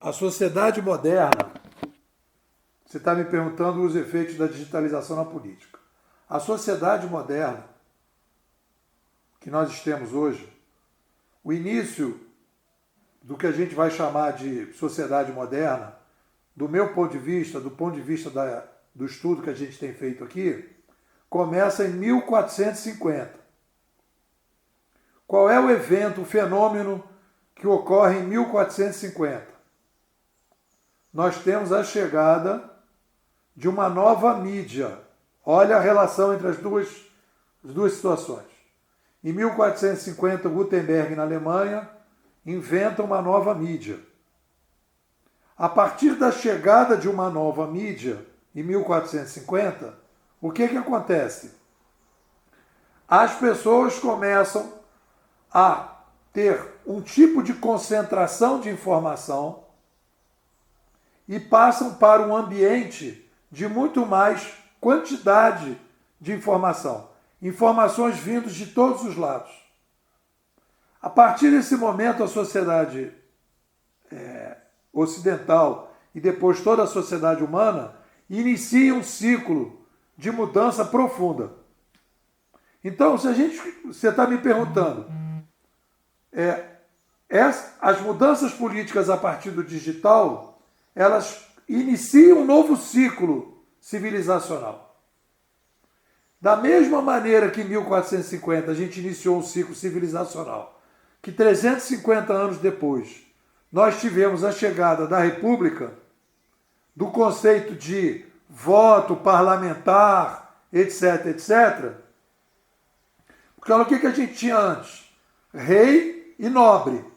A sociedade moderna, você está me perguntando os efeitos da digitalização na política. A sociedade moderna que nós temos hoje, o início do que a gente vai chamar de sociedade moderna, do meu ponto de vista, do ponto de vista do estudo que a gente tem feito aqui, começa em 1450. Qual é o evento, o fenômeno que ocorre em 1450? Nós temos a chegada de uma nova mídia. Olha a relação entre as duas situações. Em 1450, Gutenberg, na Alemanha, inventa uma nova mídia. A partir da chegada de uma nova mídia, em 1450, o que acontece? As pessoas começam a ter um tipo de concentração de informação e passam para um ambiente de muito mais quantidade de informação. Informações vindas de todos os lados. A partir desse momento, a sociedade ocidental e depois toda a sociedade humana inicia um ciclo de mudança profunda. Então, você está me perguntando, as mudanças políticas a partir do digital, elas iniciam um novo ciclo civilizacional. Da mesma maneira que em 1450 a gente iniciou um ciclo civilizacional, que 350 anos depois nós tivemos a chegada da República, do conceito de voto parlamentar, etc, etc. Porque olha o que a gente tinha antes: rei e nobre.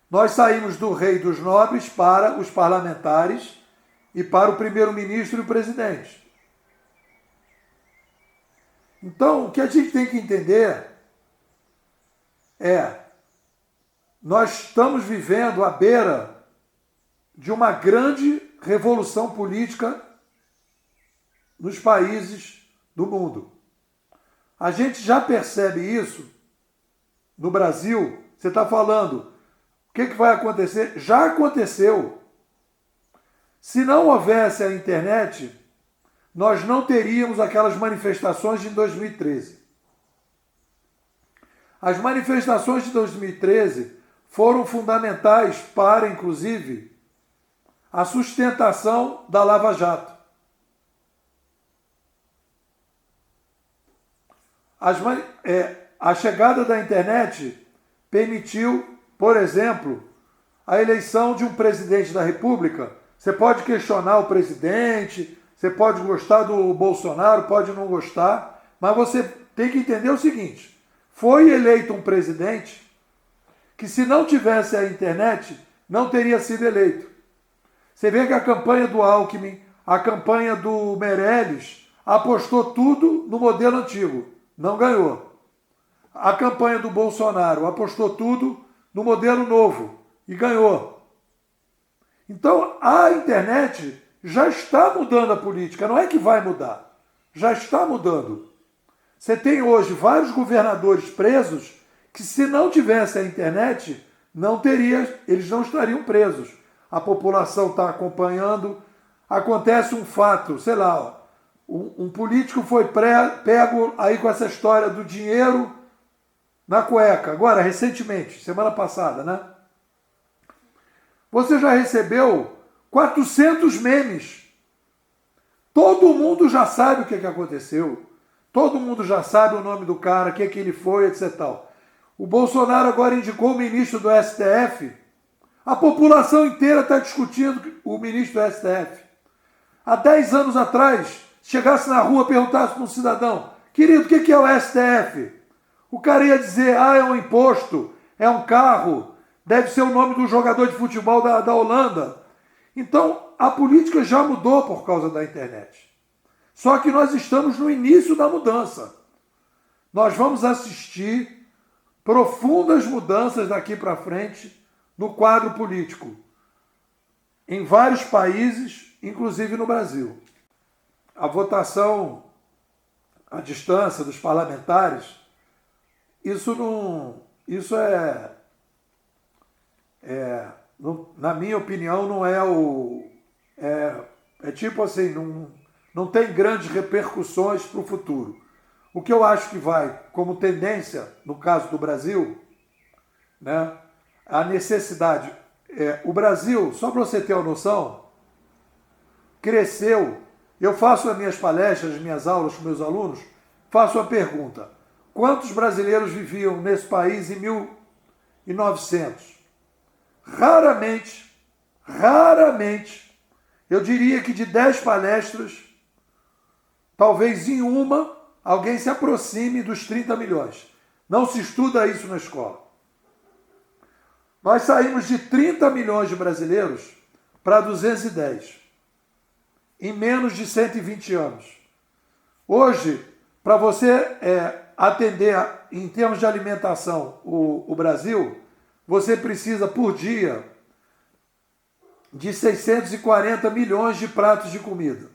Nós saímos do rei e dos nobres para os parlamentares e para o primeiro-ministro e o presidente. Então, o que a gente tem que entender nós estamos vivendo à beira de uma grande revolução política nos países do mundo. A gente já percebe isso no Brasil. Você está falando, o que vai acontecer? Já aconteceu. Se não houvesse a internet, nós não teríamos aquelas manifestações de 2013. As manifestações de 2013 foram fundamentais para, inclusive, a sustentação da Lava Jato. A chegada da internet permitiu, por exemplo, a eleição de um presidente da República. Você pode questionar o presidente, você pode gostar do Bolsonaro, pode não gostar, mas você tem que entender o seguinte: foi eleito um presidente que, se não tivesse a internet, não teria sido eleito. Você vê que a campanha do Alckmin, a campanha do Meirelles, apostou tudo no modelo antigo, não ganhou. A campanha do Bolsonaro apostou tudo no modelo novo e ganhou. Então, a internet já está mudando a política, não é que vai mudar, já está mudando. Você tem hoje vários governadores presos que, se não tivesse a internet, eles não estariam presos. A população está acompanhando. Acontece um fato, sei lá, um político foi pego aí com essa história do dinheiro na cueca, agora, recentemente, semana passada, né? Você já recebeu 400 memes. Todo mundo já sabe o que aconteceu. Todo mundo já sabe o nome do cara, o que ele foi, etc. O Bolsonaro agora indicou o ministro do STF. A população inteira está discutindo o ministro do STF. Há 10 anos atrás, chegasse na rua e perguntasse para um cidadão: querido, o que é o STF? O cara ia dizer: é um imposto, é um carro, deve ser o nome do jogador de futebol da Holanda. Então, a política já mudou por causa da internet. Só que nós estamos no início da mudança. Nós vamos assistir profundas mudanças daqui para frente no quadro político, em vários países, inclusive no Brasil. A votação à distância dos parlamentares, isso na minha opinião, não é o... É tipo assim, não tem grandes repercussões para o futuro. O que eu acho que vai, como tendência, no caso do Brasil, né, a necessidade... o Brasil, só para você ter uma noção, cresceu. Eu faço as minhas palestras, as minhas aulas com meus alunos, faço a pergunta: quantos brasileiros viviam nesse país em 1900? Raramente, eu diria que de 10 palestras, talvez em uma, alguém se aproxime dos 30 milhões. Não se estuda isso na escola. Nós saímos de 30 milhões de brasileiros para 210, em menos de 120 anos. Hoje, para você atender, em termos de alimentação, o Brasil, você precisa, por dia, de 640 milhões de pratos de comida.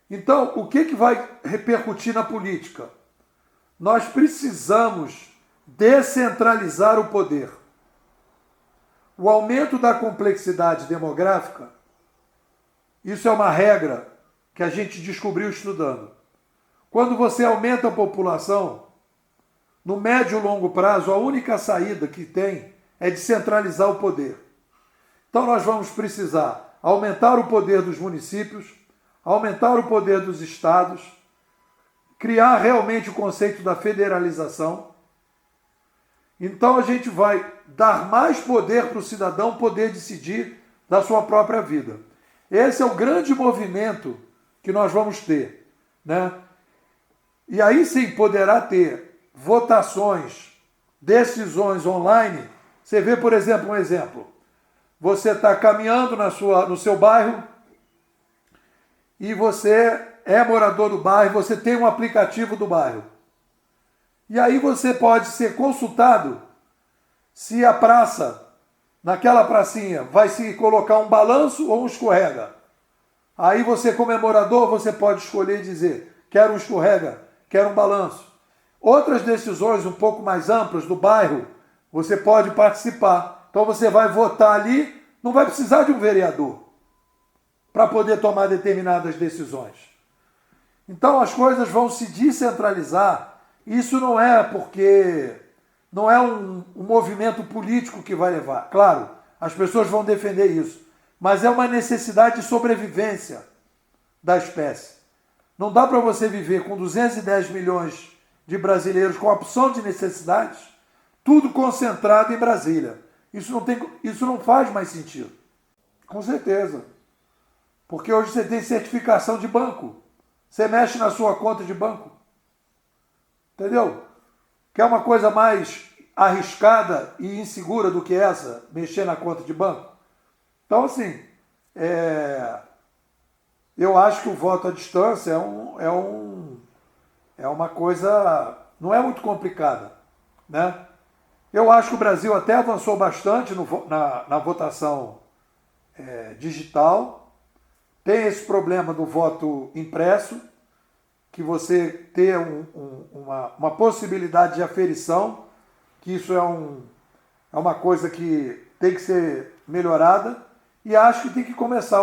Então, o que vai repercutir na política? Nós precisamos descentralizar o poder. O aumento da complexidade demográfica, isso é uma regra que a gente descobriu estudando. Quando você aumenta a população, no médio e longo prazo, a única saída que tem é descentralizar o poder. Então nós vamos precisar aumentar o poder dos municípios, aumentar o poder dos estados, criar realmente o conceito da federalização. Então a gente vai dar mais poder para o cidadão poder decidir da sua própria vida. Esse é o grande movimento que nós vamos ter, né? E aí sim poderá ter votações, decisões online. Você vê, por exemplo, um exemplo. Você está caminhando no seu bairro e você é morador do bairro, você tem um aplicativo do bairro. E aí você pode ser consultado se a praça, naquela pracinha, vai se colocar um balanço ou um escorrega. Aí você, como é morador, você pode escolher e dizer: quero um escorrega, quero um balanço. Outras decisões um pouco mais amplas do bairro, você pode participar. Então você vai votar ali, não vai precisar de um vereador para poder tomar determinadas decisões. Então as coisas vão se descentralizar. Isso não é porque não é um movimento político que vai levar. Claro, as pessoas vão defender isso, mas é uma necessidade de sobrevivência da espécie. Não dá para você viver com 210 milhões de brasileiros com opção de necessidades, tudo concentrado em Brasília. Isso não faz mais sentido. Com certeza. Porque hoje você tem certificação de banco. Você mexe na sua conta de banco. Entendeu? Quer uma coisa mais arriscada e insegura do que essa, mexer na conta de banco? Então, assim, eu acho que o voto à distância é uma coisa, não é muito complicada, né? Eu acho que o Brasil até avançou bastante na votação digital. Tem esse problema do voto impresso, que você ter uma possibilidade de aferição, que isso é uma coisa que tem que ser melhorada, e acho que tem que começar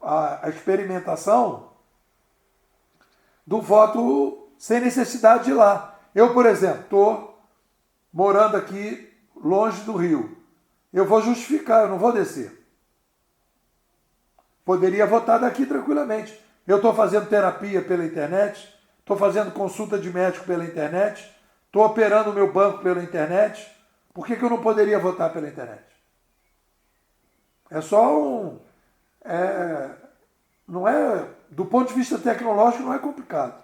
a experimentação do voto sem necessidade de ir lá. Eu, por exemplo, estou morando aqui longe do Rio. Eu vou justificar, eu não vou descer. Poderia votar daqui tranquilamente. Eu estou fazendo terapia pela internet, estou fazendo consulta de médico pela internet, estou operando o meu banco pela internet. Por que eu não poderia votar pela internet? É só não é, do ponto de vista tecnológico, não é complicado.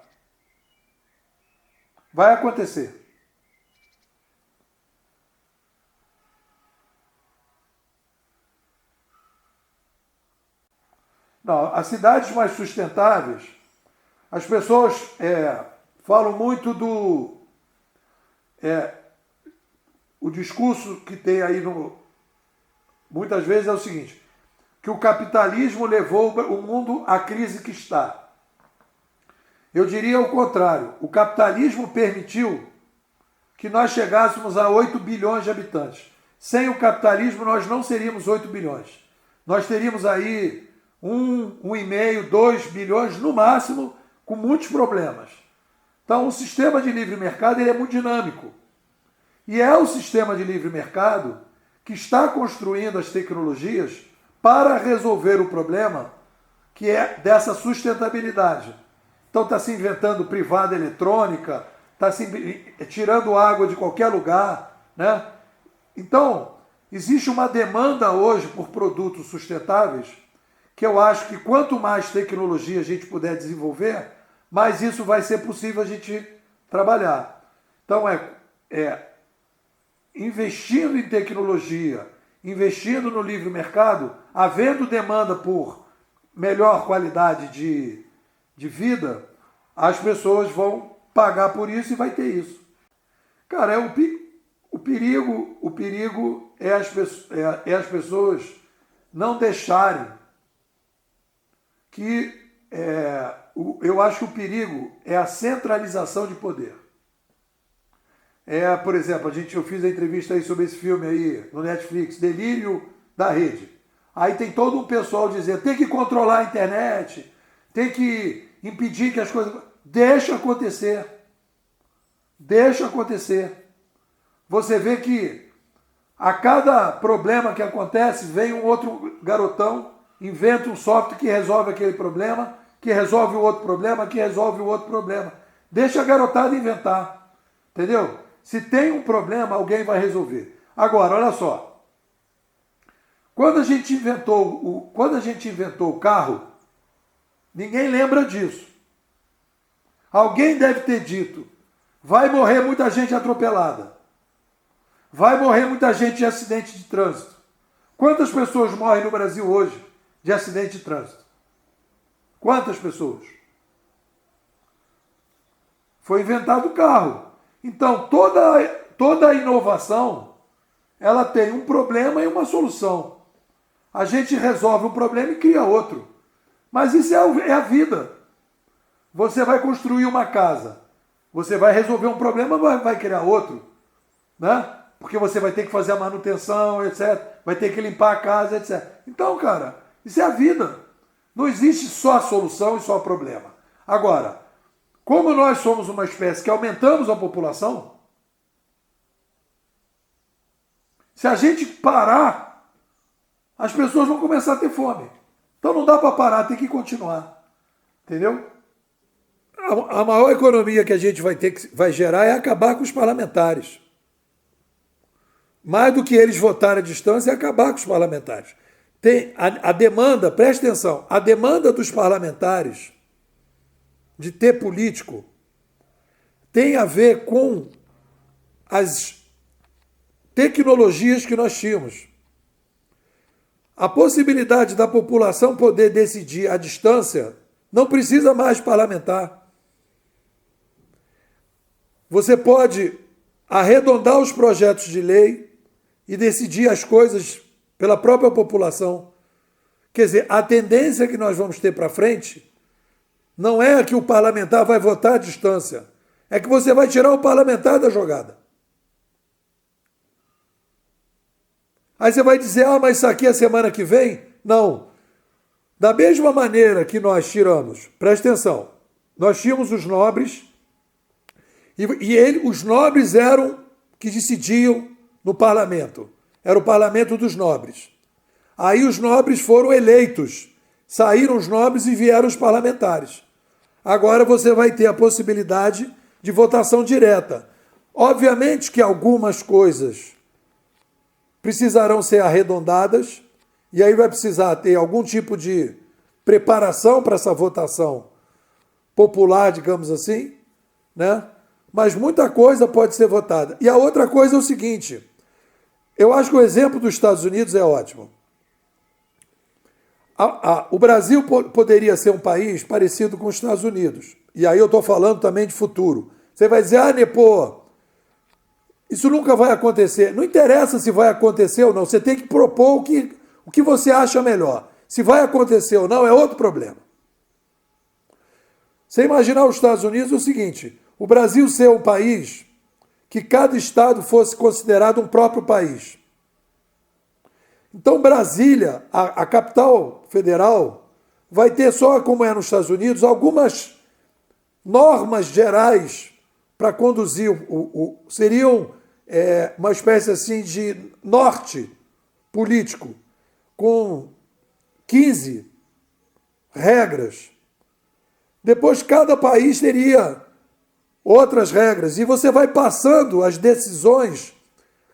Vai acontecer. Não, as cidades mais sustentáveis, as pessoas falam muito o discurso que tem aí muitas vezes é o seguinte, que o capitalismo levou o mundo à crise que está. Eu diria o contrário, o capitalismo permitiu que nós chegássemos a 8 bilhões de habitantes. Sem o capitalismo, nós não seríamos 8 bilhões. Nós teríamos aí 1,5, 2 bilhões no máximo, com muitos problemas. Então, o sistema de livre mercado ele é muito dinâmico. E é o sistema de livre mercado que está construindo as tecnologias para resolver o problema que é dessa sustentabilidade. Então, está se inventando privada eletrônica, está se tirando água de qualquer lugar, né? Então, existe uma demanda hoje por produtos sustentáveis que eu acho que quanto mais tecnologia a gente puder desenvolver, mais isso vai ser possível a gente trabalhar. Então, investindo em tecnologia, investindo no livre mercado, havendo demanda por melhor qualidade de vida, as pessoas vão pagar por isso e vai ter isso. Cara, o perigo é as pessoas não deixarem que... eu acho que o perigo é a centralização de poder. Por exemplo, eu fiz a entrevista aí sobre esse filme aí no Netflix, Delírio da Rede. Aí tem todo um pessoal dizendo, tem que controlar a internet, tem que impedir que as coisas... Deixa acontecer. Deixa acontecer. Você vê que a cada problema que acontece, vem um outro garotão, inventa um software que resolve aquele problema, que resolve o outro problema, que resolve o outro problema. Deixa a garotada inventar. Entendeu? Se tem um problema, alguém vai resolver. Agora, olha só. Quando a gente inventou o carro, ninguém lembra disso. Alguém deve ter dito, vai morrer muita gente atropelada. Vai morrer muita gente de acidente de trânsito. Quantas pessoas morrem no Brasil hoje de acidente de trânsito? Quantas pessoas? Foi inventado o carro. Então, toda a inovação, ela tem um problema e uma solução. A gente resolve um problema e cria outro. Mas isso é a vida. Você vai construir uma casa. Você vai resolver um problema, vai criar outro. Né? Porque você vai ter que fazer a manutenção, etc. Vai ter que limpar a casa, etc. Então, cara, isso é a vida. Não existe só a solução e só o problema. Agora, como nós somos uma espécie que aumentamos a população, se a gente parar, as pessoas vão começar a ter fome. Então não dá para parar, tem que continuar. Entendeu? A maior economia que a gente vai gerar é acabar com os parlamentares. Mais do que eles votarem à distância, é acabar com os parlamentares. Tem a demanda, preste atenção, a demanda dos parlamentares de ter político tem a ver com as tecnologias que nós tínhamos. A possibilidade da população poder decidir à distância não precisa mais parlamentar. Você pode arredondar os projetos de lei e decidir as coisas pela própria população. Quer dizer, a tendência que nós vamos ter para frente não é que o parlamentar vai votar à distância, é que você vai tirar o parlamentar da jogada. Aí você vai dizer, mas isso aqui é semana que vem? Não. Da mesma maneira que nós tiramos, presta atenção, nós tínhamos os nobres, os nobres eram que decidiam no parlamento. Era o parlamento dos nobres. Aí os nobres foram eleitos. Saíram os nobres e vieram os parlamentares. Agora você vai ter a possibilidade de votação direta. Obviamente que algumas coisas precisarão ser arredondadas, e aí vai precisar ter algum tipo de preparação para essa votação popular, digamos assim, né? Mas muita coisa pode ser votada. E a outra coisa é o seguinte, eu acho que o exemplo dos Estados Unidos é ótimo. O Brasil poderia ser um país parecido com os Estados Unidos. E aí eu estou falando também de futuro. Você vai dizer, Nepô, isso nunca vai acontecer. Não interessa se vai acontecer ou não. Você tem que propor o que você acha melhor. Se vai acontecer ou não é outro problema. Você imaginar os Estados Unidos é o seguinte, o Brasil ser um país que cada estado fosse considerado um próprio país. Então, Brasília, a capital federal, vai ter só, como é nos Estados Unidos, algumas normas gerais para conduzir seriam uma espécie assim de norte político, com 15 regras. Depois, cada país teria outras regras, e você vai passando as decisões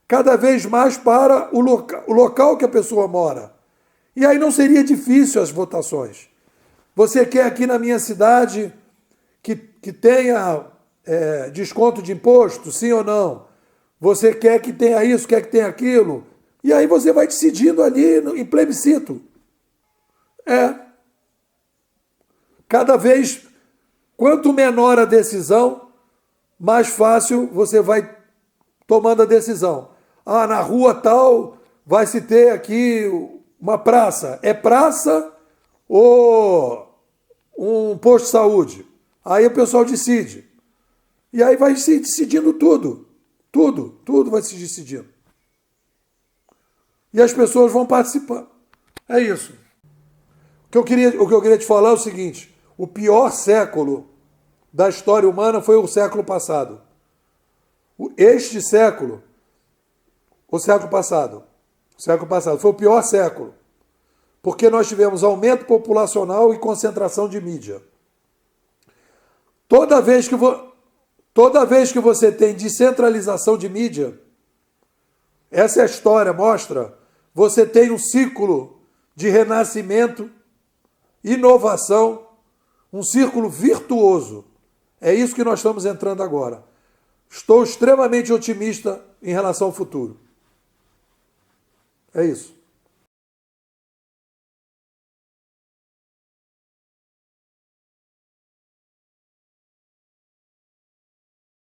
cada vez mais para o local que a pessoa mora. E aí não seria difícil as votações. Você quer aqui na minha cidade que tenha desconto de imposto, sim ou não? Você quer que tenha isso, quer que tenha aquilo? E aí você vai decidindo ali em plebiscito. Cada vez, quanto menor a decisão, mais fácil você vai tomando a decisão. Na rua tal vai se ter aqui uma praça. É praça ou um posto de saúde? Aí o pessoal decide. E aí vai se decidindo tudo. Tudo vai se decidindo. E as pessoas vão participando. É isso. O que eu queria te falar é o seguinte: o pior século da história humana foi o século passado. Este século, o século passado foi o pior século, porque nós tivemos aumento populacional e concentração de mídia. Toda vez que você tem descentralização de mídia, essa é a história, mostra, você tem um ciclo de renascimento, inovação, um círculo virtuoso. É isso que nós estamos entrando agora. Estou extremamente otimista em relação ao futuro. É isso.